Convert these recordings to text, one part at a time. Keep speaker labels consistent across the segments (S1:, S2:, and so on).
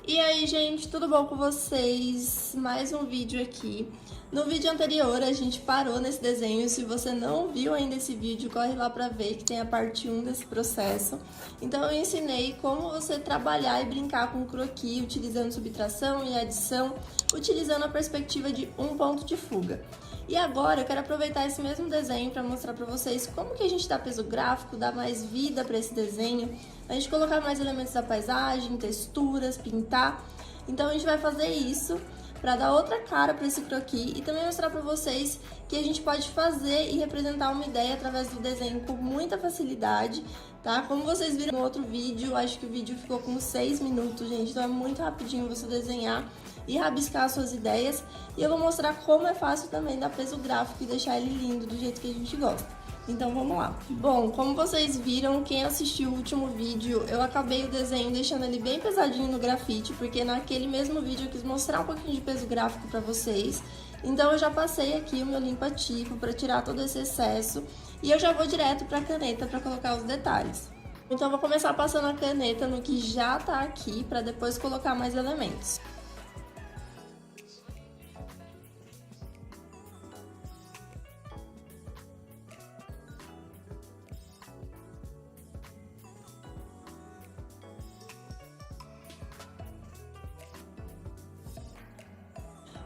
S1: E aí, gente, tudo bom com vocês? Mais um vídeo aqui. No vídeo anterior, a gente parou nesse desenho. Se você não viu ainda esse vídeo, corre lá pra ver que tem a parte 1 desse processo. Então, eu ensinei como você trabalhar e brincar com o croquis, utilizando subtração e adição, utilizando a perspectiva de um ponto de fuga. E agora, eu quero aproveitar esse mesmo desenho para mostrar para vocês como que a gente dá peso gráfico, dá mais vida para esse desenho, a gente colocar mais elementos da paisagem, texturas, pintar. Então a gente vai fazer isso para dar outra cara para esse croquis e também mostrar para vocês que a gente pode fazer e representar uma ideia através do desenho com muita facilidade, tá? Como vocês viram no outro vídeo, acho que o vídeo ficou com 6 minutos, gente, então é muito rapidinho você desenhar e rabiscar suas ideias. E eu vou mostrar como é fácil também dar peso gráfico e deixar ele lindo do jeito que a gente gosta. Então vamos lá. Bom, como vocês viram, quem assistiu o último vídeo, eu acabei o desenho deixando ele bem pesadinho no grafite, porque naquele mesmo vídeo eu quis mostrar um pouquinho de peso gráfico pra vocês. Então eu já passei aqui o meu limpa-tipo pra tirar todo esse excesso e eu já vou direto pra caneta pra colocar os detalhes. Então eu vou começar passando a caneta no que já tá aqui pra depois colocar mais elementos.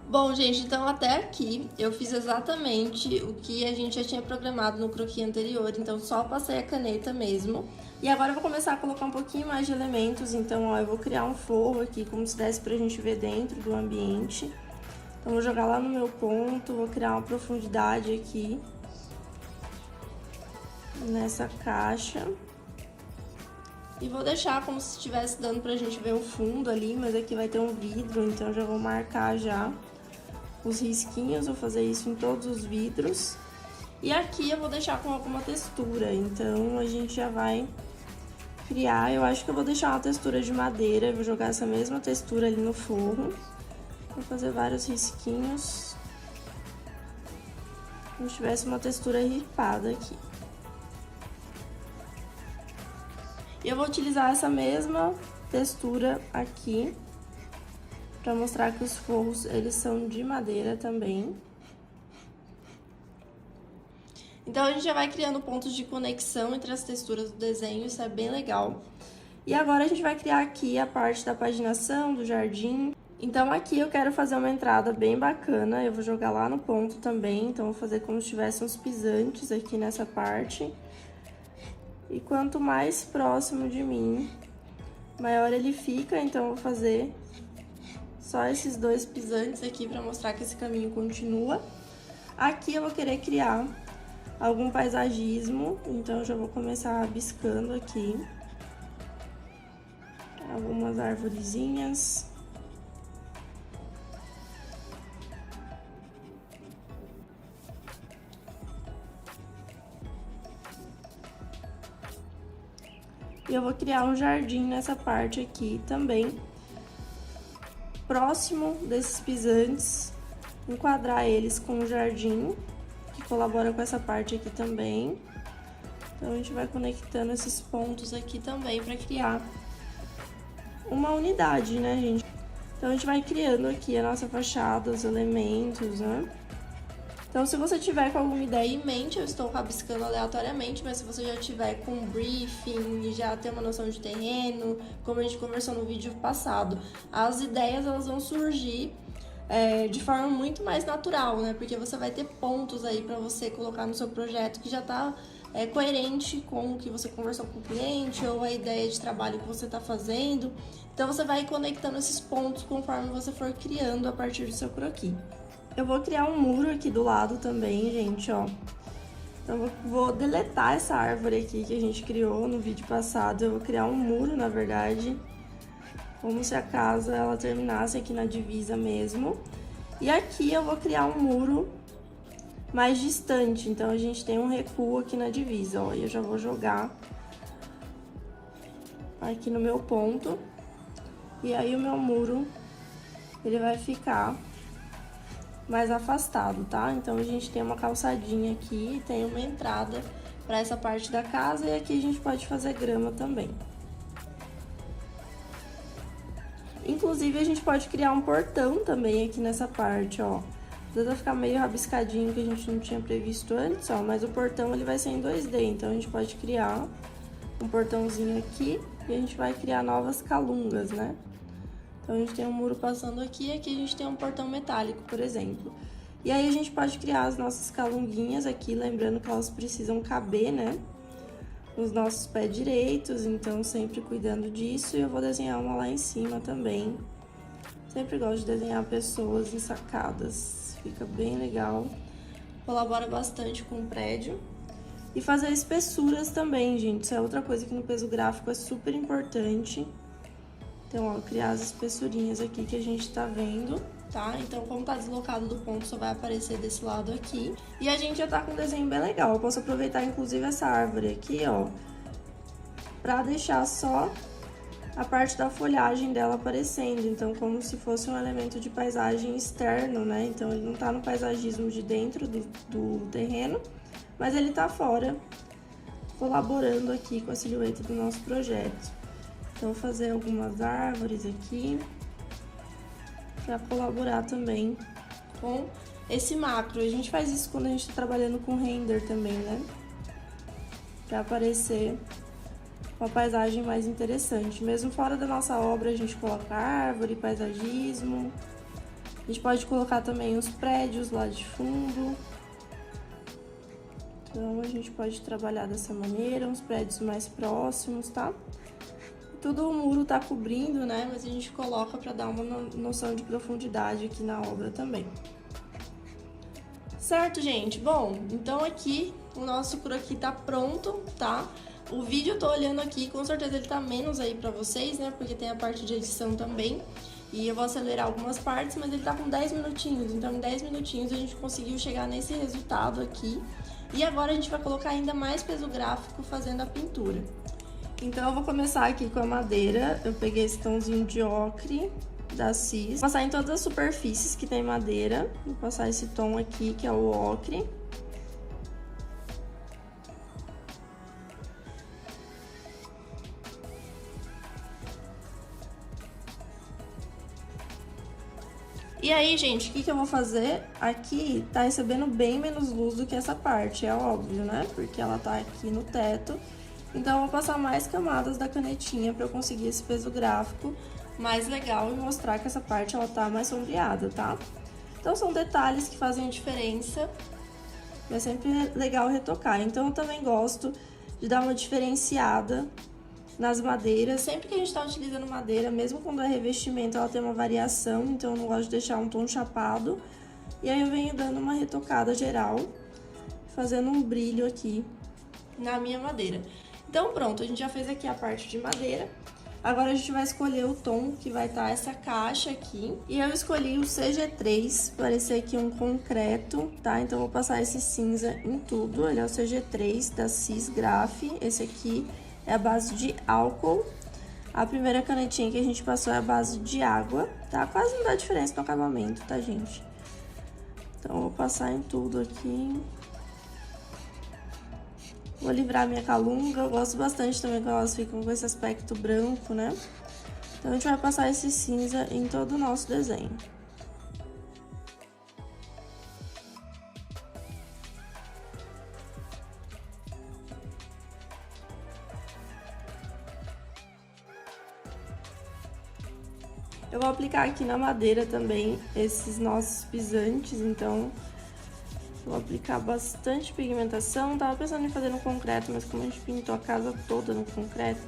S1: Bom, gente, então até aqui eu fiz exatamente o que a gente já tinha programado no croquis anterior, então só passei a caneta mesmo. E agora eu vou começar a colocar um pouquinho mais de elementos, então ó, eu vou criar um forro aqui, como se desse pra gente ver dentro do ambiente. Então vou jogar lá no meu ponto, vou criar uma profundidade aqui, nessa caixa. E vou deixar como se estivesse dando pra gente ver o fundo ali, mas aqui vai ter um vidro, então eu já vou marcar já os risquinhos, vou fazer isso em todos os vidros. E aqui eu vou deixar com alguma textura, então a gente já vai criar. Eu acho que eu vou deixar uma textura de madeira, eu vou jogar essa mesma textura ali no forro. Vou fazer vários risquinhos, como se tivesse uma textura ripada aqui. E eu vou utilizar essa mesma textura aqui, para mostrar que os forros, eles são de madeira também. Então, a gente já vai criando pontos de conexão entre as texturas do desenho, isso é bem legal. E agora, a gente vai criar aqui a parte da paginação, do jardim. Então, aqui eu quero fazer uma entrada bem bacana, eu vou jogar lá no ponto também, então vou fazer como se tivesse uns pisantes aqui nessa parte. E quanto mais próximo de mim, maior ele fica, então eu vou fazer só esses dois pisantes aqui para mostrar que esse caminho continua. Aqui eu vou querer criar algum paisagismo, então eu já vou começar rabiscando aqui algumas arvorezinhas. E eu vou criar um jardim nessa parte aqui também, próximo desses pisantes, enquadrar eles com o jardim, que colabora com essa parte aqui também. Então, a gente vai conectando esses pontos aqui também para criar uma unidade, né, gente? Então, a gente vai criando aqui a nossa fachada, os elementos, né? Então, se você tiver com alguma ideia em mente, eu estou rabiscando aleatoriamente, mas se você já tiver com um briefing e já ter uma noção de terreno, como a gente conversou no vídeo passado, as ideias elas vão surgir de forma muito mais natural, né? Porque você vai ter pontos aí para você colocar no seu projeto que já está coerente com o que você conversou com o cliente ou a ideia de trabalho que você está fazendo. Então, você vai conectando esses pontos conforme você for criando a partir do seu croquis. Eu vou criar um muro aqui do lado também, gente, ó. Então, eu vou deletar essa árvore aqui que a gente criou no vídeo passado. Eu vou criar um muro, na verdade, como se a casa, ela terminasse aqui na divisa mesmo. E aqui eu vou criar um muro mais distante, então a gente tem um recuo aqui na divisa, ó. E eu já vou jogar aqui no meu ponto. E aí, o meu muro, ele vai ficar mais afastado, tá? Então, a gente tem uma calçadinha aqui e tem uma entrada para essa parte da casa, e aqui a gente pode fazer grama também. Inclusive, a gente pode criar um portão também aqui nessa parte, ó. Vai ficar meio rabiscadinho, que a gente não tinha previsto antes, ó. Mas o portão, ele vai ser em 2D, então a gente pode criar um portãozinho aqui e a gente vai criar novas calungas, né? Então, a gente tem um muro passando aqui e aqui a gente tem um portão metálico, por exemplo. E aí, a gente pode criar as nossas calunguinhas aqui, lembrando que elas precisam caber, né? Nos nossos pés direitos, então sempre cuidando disso. E eu vou desenhar uma lá em cima também. Sempre gosto de desenhar pessoas ensacadas, fica bem legal. Colabora bastante com o prédio. E fazer espessuras também, gente, isso é outra coisa que no peso gráfico é super importante. Então, ó, criar as espessurinhas aqui que a gente tá vendo, tá? Então, como tá deslocado do ponto, só vai aparecer desse lado aqui. E a gente já tá com um desenho bem legal. Eu posso aproveitar, inclusive, essa árvore aqui, ó, pra deixar só a parte da folhagem dela aparecendo. Então, como se fosse um elemento de paisagem externo, né? Então, ele não tá no paisagismo de dentro do terreno, mas ele tá fora, colaborando aqui com a silhueta do nosso projeto. Então, vou fazer algumas árvores aqui para colaborar também com esse macro. A gente faz isso quando a gente tá trabalhando com render também, né? Para aparecer uma paisagem mais interessante. Mesmo fora da nossa obra, a gente coloca árvore, paisagismo. A gente pode colocar também os prédios lá de fundo. Então, a gente pode trabalhar dessa maneira, uns prédios mais próximos, tá? Tudo o muro tá cobrindo, né? Mas a gente coloca pra dar uma noção de profundidade aqui na obra também. Certo, gente? Bom, então aqui o nosso croquis tá pronto, tá? O vídeo eu tô olhando aqui, com certeza ele tá menos aí pra vocês, né? Porque tem a parte de edição também. E eu vou acelerar algumas partes, mas ele tá com 10 minutinhos. Então, em 10 minutinhos a gente conseguiu chegar nesse resultado aqui. E agora a gente vai colocar ainda mais peso gráfico fazendo a pintura. Então, eu vou começar aqui com a madeira. Eu peguei esse tomzinho de ocre da CIS. Vou passar em todas as superfícies que tem madeira. Vou passar esse tom aqui, que é o ocre. E aí, gente, o que eu vou fazer? Aqui tá recebendo bem menos luz do que essa parte, é óbvio, né? Porque ela tá aqui no teto. Então, eu vou passar mais camadas da canetinha pra eu conseguir esse peso gráfico mais legal e mostrar que essa parte, ela tá mais sombreada, tá? Então, são detalhes que fazem a diferença. É sempre legal retocar. Então, eu também gosto de dar uma diferenciada nas madeiras. Sempre que a gente tá utilizando madeira, mesmo quando é revestimento, ela tem uma variação. Então, eu não gosto de deixar um tom chapado. E aí, eu venho dando uma retocada geral, fazendo um brilho aqui na minha madeira. Então, pronto, a gente já fez aqui a parte de madeira. Agora, a gente vai escolher o tom que vai estar essa caixa aqui. E eu escolhi o CG3, parecer aqui um concreto, tá? Então, eu vou passar esse cinza em tudo. Ele é o CG3 da CIS Graph. Esse aqui é a base de álcool. A primeira canetinha que a gente passou é a base de água, tá? Quase não dá diferença no acabamento, tá, gente? Então, eu vou passar em tudo aqui. Vou livrar minha calunga, eu gosto bastante também quando elas ficam com esse aspecto branco, né? Então, a gente vai passar esse cinza em todo o nosso desenho. Eu vou aplicar aqui na madeira também esses nossos pisantes, então vou aplicar bastante pigmentação. Tava pensando em fazer no concreto, mas como a gente pintou a casa toda no concreto,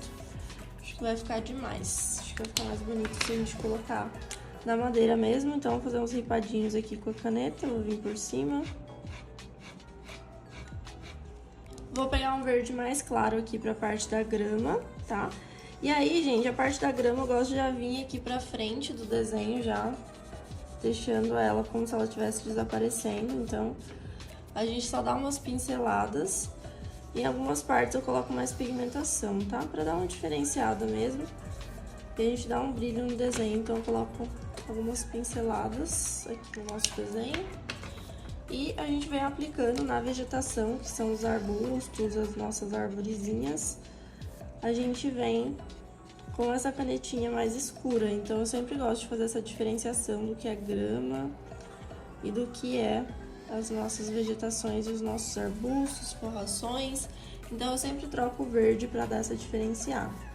S1: acho que vai ficar demais. Acho que vai ficar mais bonito se a gente colocar na madeira mesmo. Então, vou fazer uns ripadinhos aqui com a caneta, vou vir por cima. Vou pegar um verde mais claro aqui pra parte da grama, tá? E aí, gente, a parte da grama eu gosto de já vir aqui pra frente do desenho já, deixando ela como se ela estivesse desaparecendo. Então, a gente só dá umas pinceladas. E em algumas partes eu coloco mais pigmentação, tá? Pra dar uma diferenciada mesmo. E a gente dá um brilho no desenho, então eu coloco algumas pinceladas aqui no nosso desenho. E a gente vem aplicando na vegetação, que são os arbustos, as nossas arvorezinhas. A gente vem com essa canetinha mais escura. Então, eu sempre gosto de fazer essa diferenciação do que é grama e do que é as nossas vegetações e os nossos arbustos, forrações. Então, eu sempre troco o verde para dar essa diferenciada.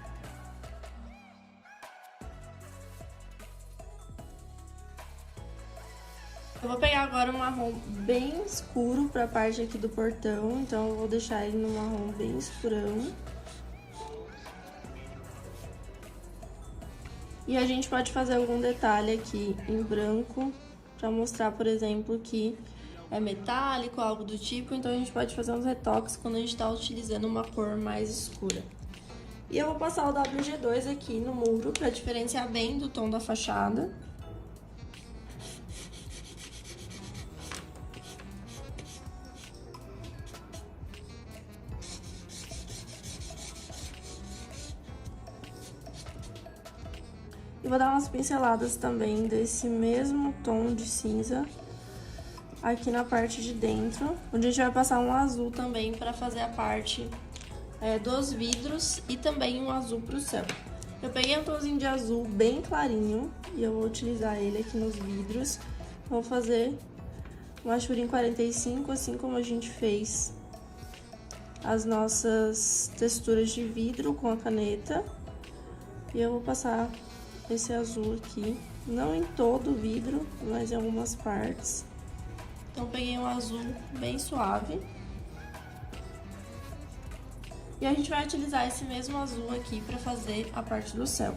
S1: Eu vou pegar agora um marrom bem escuro para a parte aqui do portão, então eu vou deixar ele no marrom bem escurão. E a gente pode fazer algum detalhe aqui em branco para mostrar, por exemplo, que é metálico, algo do tipo. Então a gente pode fazer uns retoques quando a gente está utilizando uma cor mais escura. E eu vou passar o WG2 aqui no muro para diferenciar bem do tom da fachada. E vou dar umas pinceladas também desse mesmo tom de cinza aqui na parte de dentro, onde a gente vai passar um azul também para fazer a parte dos vidros e também um azul pro céu. Eu peguei um tomzinho de azul bem clarinho e eu vou utilizar ele aqui nos vidros. Vou fazer um achurim 45, assim como a gente fez as nossas texturas de vidro com a caneta. E eu vou passar esse azul aqui, não em todo o vidro, mas em algumas partes. Então, peguei um azul bem suave. E a gente vai utilizar esse mesmo azul aqui para fazer a parte do céu.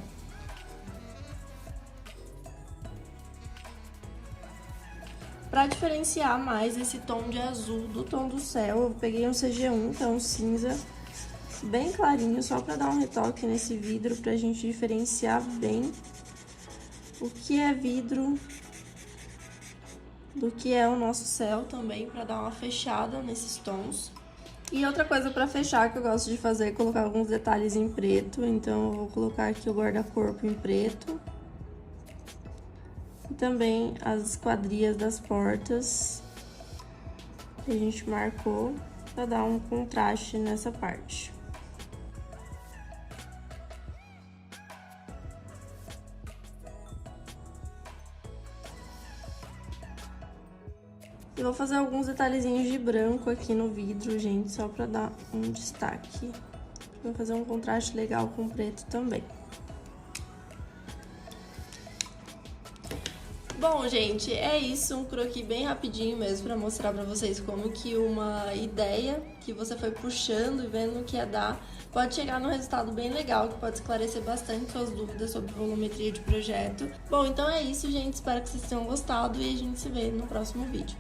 S1: Para diferenciar mais esse tom de azul do tom do céu, eu peguei um CG1, que é um cinza bem clarinho, só para dar um retoque nesse vidro, pra gente diferenciar bem o que é vidro do que é o nosso céu também, para dar uma fechada nesses tons. E outra coisa para fechar que eu gosto de fazer é colocar alguns detalhes em preto, então eu vou colocar aqui o guarda-corpo em preto. E também as esquadrias das portas que a gente marcou, para dar um contraste nessa parte. E vou fazer alguns detalhezinhos de branco aqui no vidro, gente, só pra dar um destaque. Vou fazer um contraste legal com o preto também. Bom, gente, é isso, um croquis bem rapidinho mesmo pra mostrar pra vocês como que uma ideia que você foi puxando e vendo o que ia dar pode chegar num resultado bem legal, que pode esclarecer bastante suas dúvidas sobre volumetria de projeto. Bom, então é isso, gente, espero que vocês tenham gostado e a gente se vê no próximo vídeo.